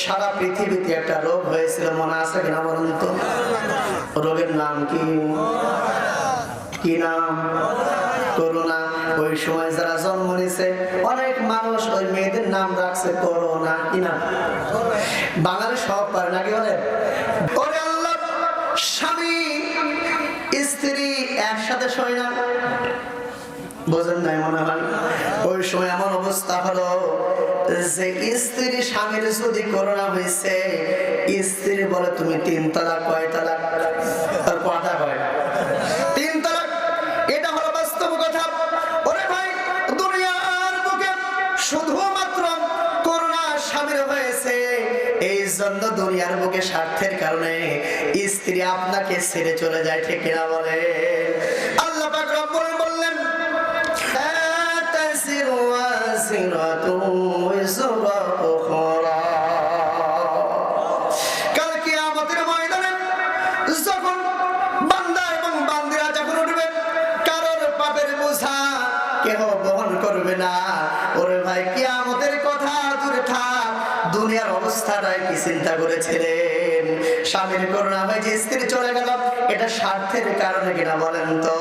সারা পৃথিবীতে একটা রোগ হয়েছিল, মনে আছে কিনা বলুন তো? রোগের নাম কি? কি নাম? করোনা। ওই সময় যারা জন্ম নিয়েছে অনেক মানুষ ওই মেয়েদের নাম রাখছে করোনা। কি নাম? বাঙালি সব পারে নাকি বলে? ওরে আল্লাহ, স্বামী স্ত্রী একসাথে শোয় না, বোঝেন নাই মনে হয়? ওই সময় এমন অবস্থা হলো যে স্ত্রী স্বামীর যদি করোনা হয়েছে, স্ত্রী বলে তুমি 3 তালাক। কয় তালাক? তার কথা কয় 3 তালাক। এটা হলো বাস্তব কথা। ওরে ভাই, দুনিয়ার বুকে শুধুমাত্র করোনা স্বামীর হয়েছে, এই জন্য দুনিয়ার বুকে স্বার্থের কারণে স্ত্রী আপনাকে ছেড়ে চলে যায়, ঠিক কিনা বলে? আল্লাহ পাক রব্বুল বললেন, তাসিরু ওয়াসিরাতু ওয়াজরা উখরা। কাল কিয়ামতের ময়দানে যখন বান্দা এবং বান্দিরা যখন উঠবে, কারোর পাপের বোঝা কেহ বহন করবে না। ওরে ভাই, কিয়ামতের কথা দূরে থাক, দুনিয়ার অবস্থাটাই কি চিন্তা করেছিলেন? স্বামীর করোনা হয়ে যে স্ত্রী চলে গেল, এটা স্বার্থের কারণে কিনা বলেন তো?